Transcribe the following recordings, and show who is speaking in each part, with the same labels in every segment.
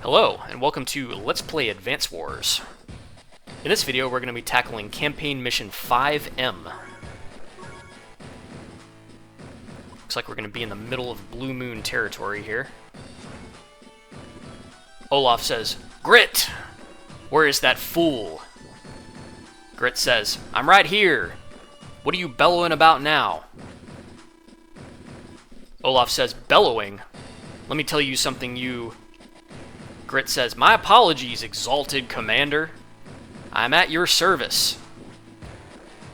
Speaker 1: Hello, and welcome to Let's Play Advance Wars. In this video, we're going to be tackling Campaign Mission 5M. Looks like we're going to be in the middle of Blue Moon territory here. Olaf says, "Grit! Where is that fool?" Grit says, "I'm right here. What are you bellowing about now?" Olaf says, "Bellowing? Let me tell you something, you..." Grit says, "My apologies, exalted commander. I'm at your service."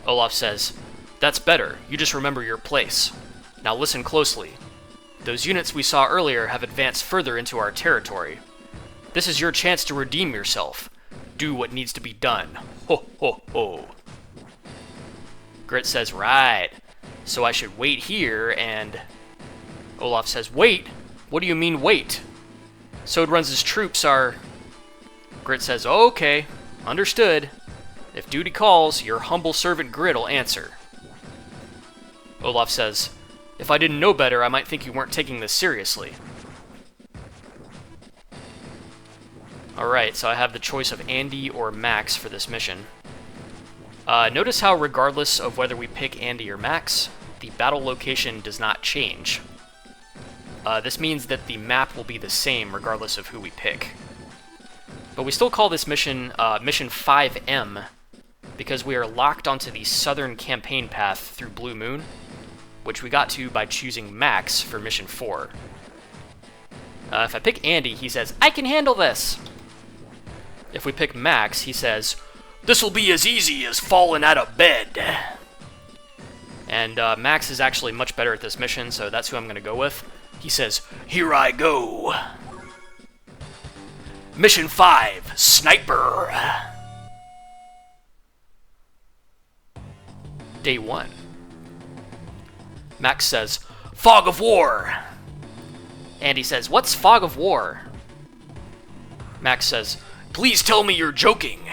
Speaker 1: Olaf says, "That's better. You just remember your place. Now listen closely. Those units we saw earlier have advanced further into our territory. This is your chance to redeem yourself. Do what needs to be done. Ho, ho, ho." Grit says, "Right. So I should wait here and..." Olaf says, "Wait? What do you mean, wait? Sodruns' troops are..." Grit says, "Okay, understood. If duty calls, your humble servant Grit'll answer." Olaf says, "If I didn't know better, I might think you weren't taking this seriously." Alright, so I have the choice of Andy or Max for this mission. Notice how regardless of whether we pick Andy or Max, the battle location does not change. This means that the map will be the same regardless of who we pick. But we still call this mission Mission 5M because we are locked onto the southern campaign path through Blue Moon, which we got to by choosing Max for Mission 4. If I pick Andy, he says, "I can handle this." If we pick Max, he says, "This'll be as easy as falling out of bed." And Max is actually much better at this mission, so that's who I'm going to go with. He says, "Here I go. Mission 5, Sniper." Day 1. Max says, "Fog of War." Andy says, "What's Fog of War?" Max says, "Please tell me you're joking.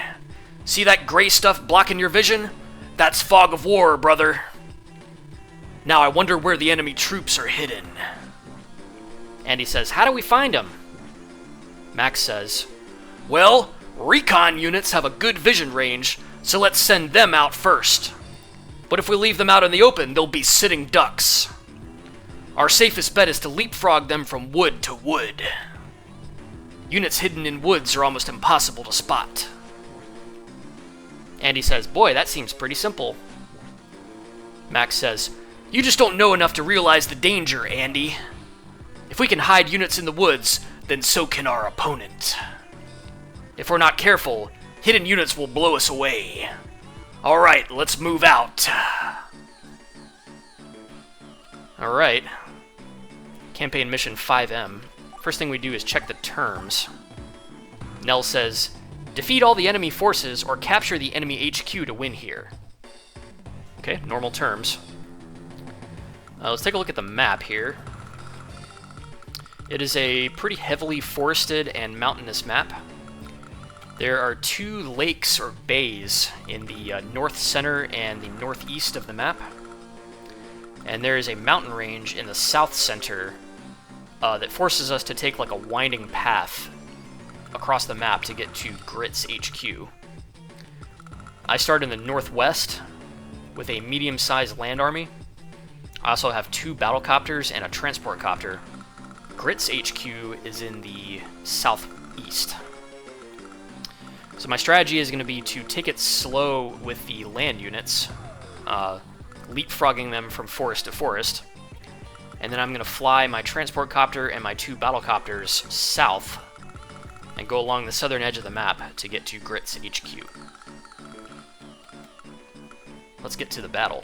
Speaker 1: See that gray stuff blocking your vision? That's Fog of War, brother. Now I wonder where the enemy troops are hidden." Andy says, "How do we find them?" Max says, "Well, recon units have a good vision range, so let's send them out first. But if we leave them out in the open, they'll be sitting ducks. Our safest bet is to leapfrog them from wood to wood. Units hidden in woods are almost impossible to spot." Andy says, "Boy, that seems pretty simple." Max says, "You just don't know enough to realize the danger, Andy. If we can hide units in the woods, then so can our opponent. If we're not careful, hidden units will blow us away. Alright, let's move out." Alright. Campaign Mission 5M. First thing we do is check the terms. Nell says, "Defeat all the enemy forces or capture the enemy HQ to win here." Okay, normal terms. Let's take a look at the map here. It is a pretty heavily forested and mountainous map. There are 2 lakes or bays in the north center and the northeast of the map. And there is a mountain range in the south center that forces us to take like a winding path across the map to get to Grit's HQ. I start in the northwest with a medium-sized land army. I also have 2 battlecopters and a transport copter. Grit's HQ is in the southeast. So my strategy is going to be to take it slow with the land units, leapfrogging them from forest to forest, and then I'm going to fly my transport copter and my 2 battlecopters south and go along the southern edge of the map to get to Grit's HQ. Let's get to the battle.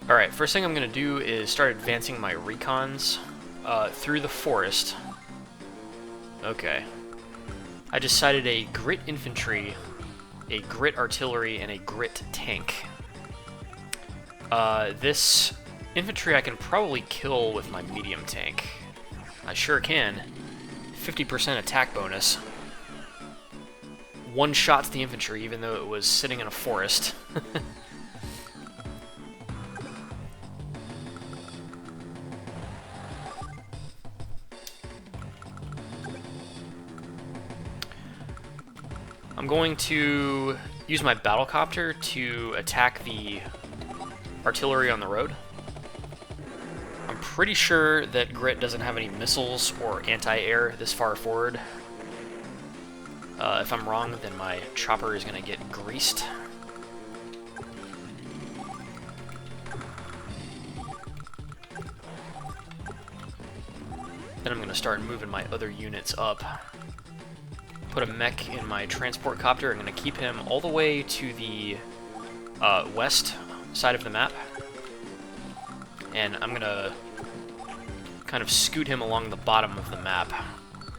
Speaker 1: Alright, first thing I'm going to do is start advancing my recons through the forest. Okay. I just sighted a Grit infantry, a Grit artillery, and a Grit tank. This infantry I can probably kill with my medium tank. I sure can. 50% attack bonus. One shots the infantry even though it was sitting in a forest. I'm going to use my battlecopter to attack the artillery on the road. I'm pretty sure that Grit doesn't have any missiles or anti-air this far forward. If I'm wrong, then my chopper is going to get greased. Then I'm going to start moving my other units up. Put a mech in my transport copter. I'm going to keep him all the way to the west side of the map. And I'm going to kind of scoot him along the bottom of the map,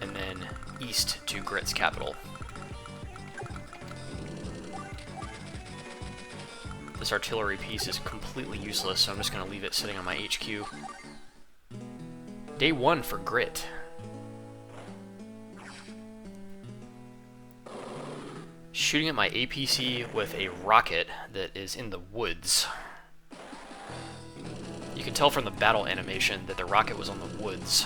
Speaker 1: and then east to Grit's capital. This artillery piece is completely useless, so I'm just going to leave it sitting on my HQ. Day 1 for Grit. Shooting at my APC with a rocket that is in the woods. You can tell from the battle animation that the rocket was on the woods.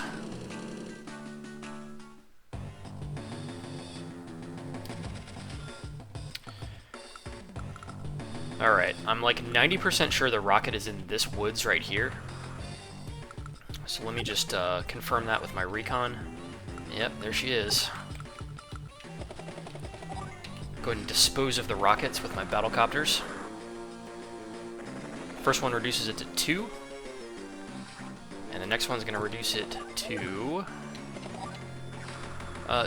Speaker 1: Alright, I'm like 90% sure the rocket is in this woods right here. So let me just confirm that with my recon. Yep, there she is. Go ahead and dispose of the rockets with my battlecopters. First one reduces it to 2. And the next one's going to reduce it to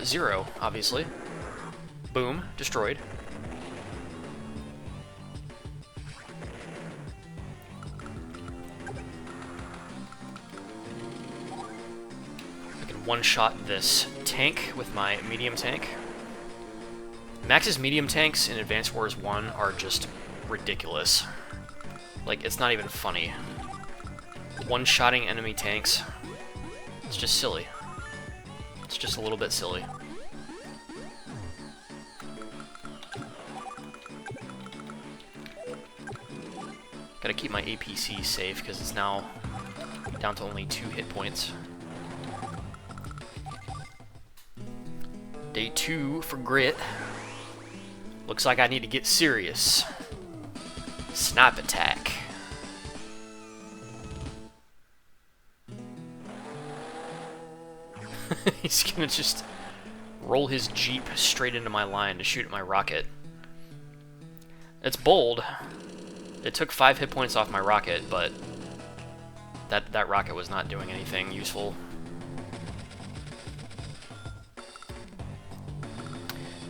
Speaker 1: 0, obviously. Boom, destroyed. I can one-shot this tank with my medium tank. Max's medium tanks in Advance Wars 1 are just ridiculous. Like, it's not even funny. One-shotting enemy tanks, it's just silly. It's just a little bit silly. Gotta keep my APC safe, because it's now down to only 2 hit points. Day 2 for Grit. Looks like I need to get serious. Snipe attack. He's gonna just roll his Jeep straight into my line to shoot at my rocket. It's bold. It took 5 hit points off my rocket, but that rocket was not doing anything useful.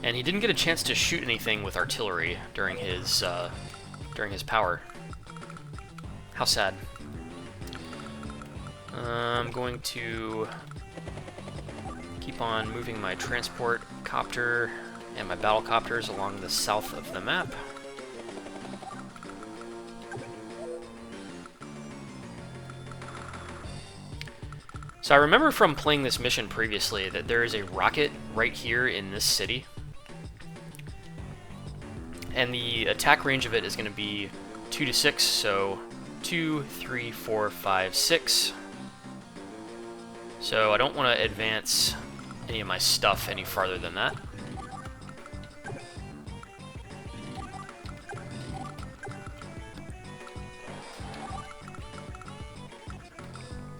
Speaker 1: And he didn't get a chance to shoot anything with artillery during his power. How sad. I'm going to keep on moving my transport copter and my battle copters along the south of the map. So I remember from playing this mission previously that there is a rocket right here in this city. And the attack range of it is going to be 2 to 6, so 2, 3, 4, 5, 6. So I don't want to advance any of my stuff any farther than that.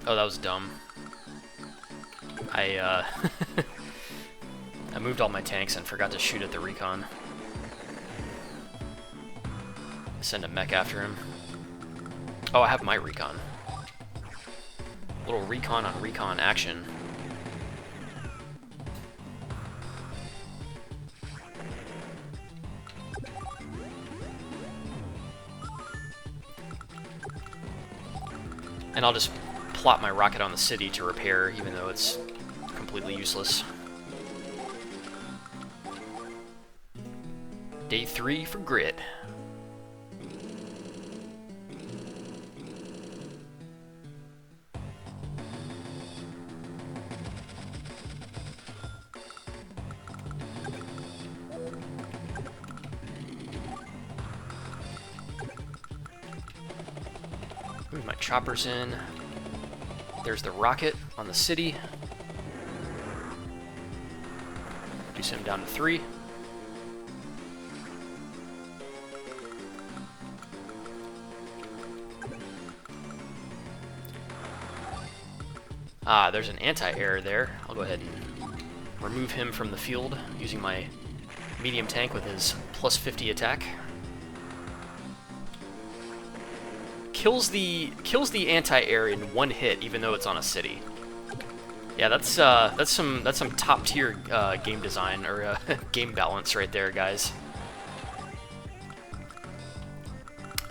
Speaker 1: Oh, that was dumb. I moved all my tanks and forgot to shoot at the recon. Send a mech after him. Oh, I have my recon. Little recon on recon action. And I'll just plot my rocket on the city to repair, even though it's completely useless. Day 3 for Grit. Move my choppers in. There's the rocket on the city. Reduce him down to 3. Ah, there's an anti-air there. I'll go ahead and remove him from the field using my medium tank with his plus 50 attack. Kills the anti-air in one hit, even though it's on a city. Yeah, that's some top tier game design or game balance right there, guys.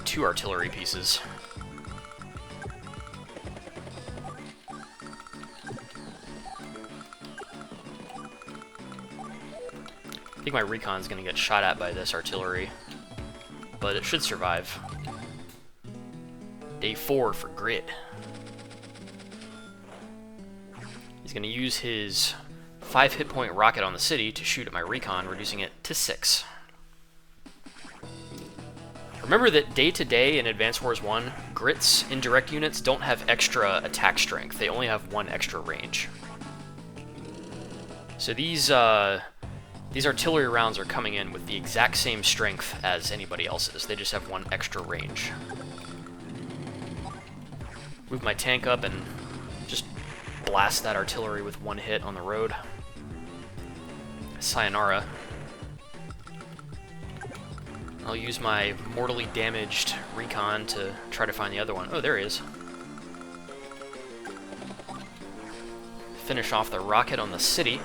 Speaker 1: 2 artillery pieces. I think my recon's gonna get shot at by this artillery, but it should survive. Day 4 for Grit. He's gonna use his 5 hit point rocket on the city to shoot at my recon, reducing it to 6. Remember that day to day in Advance Wars 1, Grit's indirect units don't have extra attack strength, they only have 1 extra range. So these artillery rounds are coming in with the exact same strength as anybody else's, they just have 1 extra range. Move my tank up and just blast that artillery with 1 hit on the road. Sayonara. I'll use my mortally damaged recon to try to find the other one. Oh, there he is. Finish off the rocket on the city.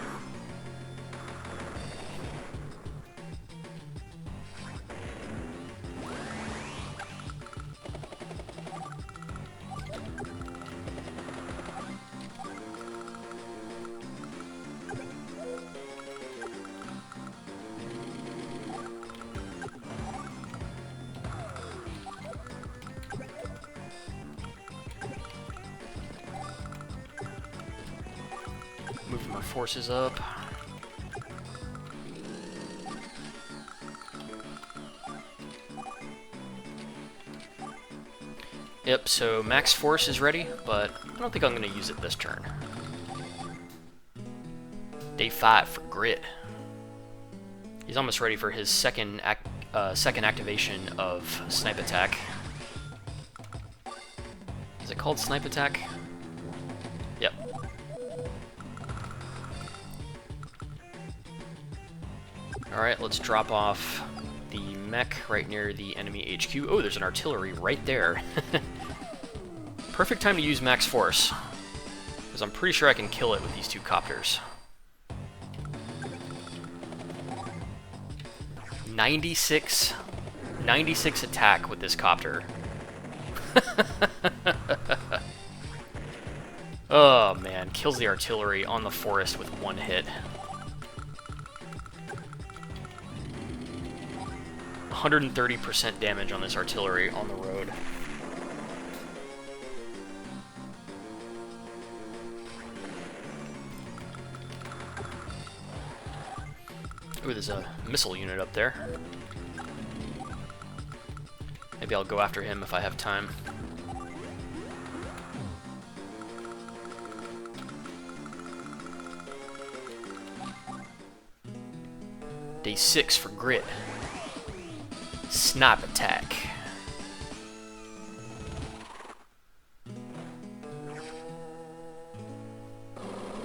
Speaker 1: Moving my forces up. Yep, so max force is ready, but I don't think I'm going to use it this turn. Day 5 for Grit. He's almost ready for his second activation of Snipe Attack. Is it called Snipe Attack? Yep. Alright, let's drop off the mech right near the enemy HQ. Oh, there's an artillery right there. Perfect time to use max force, because I'm pretty sure I can kill it with these 2 copters. 96 attack with this copter. Oh man, kills the artillery on the forest with 1 hit. 130% damage on this artillery on the road. Ooh, there's a missile unit up there. Maybe I'll go after him if I have time. Day 6 for Grit. Snipe Attack.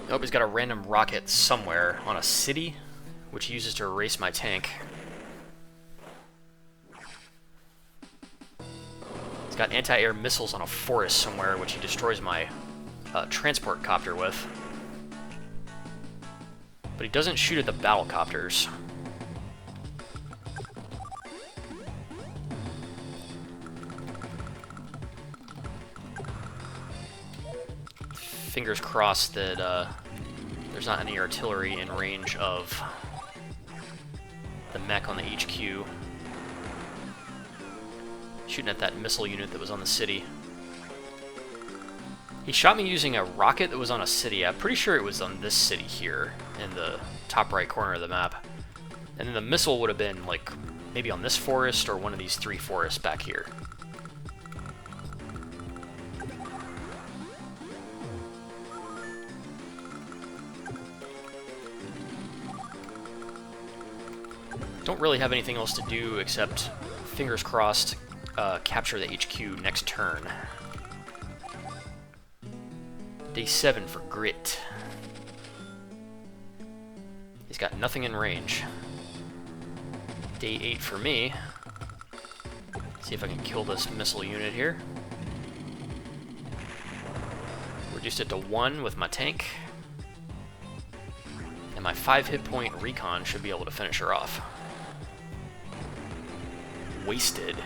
Speaker 1: Oh, he's got a random rocket somewhere on a city, which he uses to erase my tank. He's got anti-air missiles on a forest somewhere, which he destroys my transport copter with. But he doesn't shoot at the battle copters. Fingers crossed that there's not any artillery in range of the mech on the HQ. Shooting at that missile unit that was on the city. He shot me using a rocket that was on a city. I'm pretty sure it was on this city here in the top right corner of the map. And then the missile would have been like maybe on this forest or one of these 3 forests back here. Don't really have anything else to do except, fingers crossed, capture the HQ next turn. Day 7 for Grit. He's got nothing in range. Day 8 for me. See if I can kill this missile unit here. Reduced it to 1 with my tank. And my 5 hit point recon should be able to finish her off. Wasted.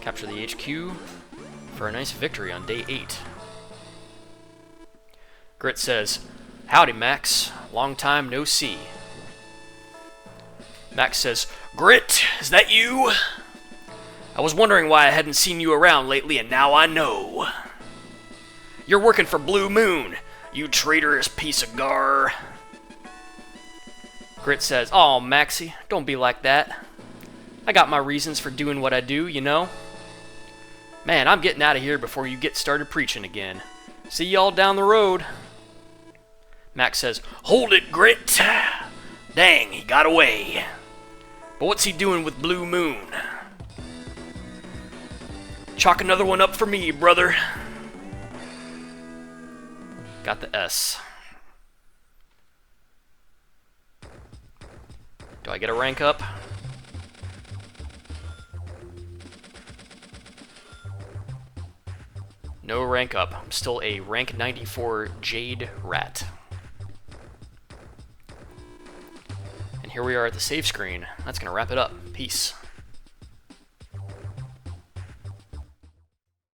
Speaker 1: Capture the HQ for a nice victory on day 8. Grit says, "Howdy, Max. Long time no see." Max says, "Grit, is that you? I was wondering why I hadn't seen you around lately, and now I know. You're working for Blue Moon, you traitorous piece of gar." Grit says, "Oh, Maxie, don't be like that. I got my reasons for doing what I do, you know. Man, I'm getting out of here before you get started preaching again. See y'all down the road." Max says, "Hold it, Grit. Dang, he got away. But what's he doing with Blue Moon?" "Chalk another one up for me, brother." Got the S. Do I get a rank up? No rank up. I'm still a rank 94 Jade Rat. And here we are at the save screen. That's going to wrap it up. Peace.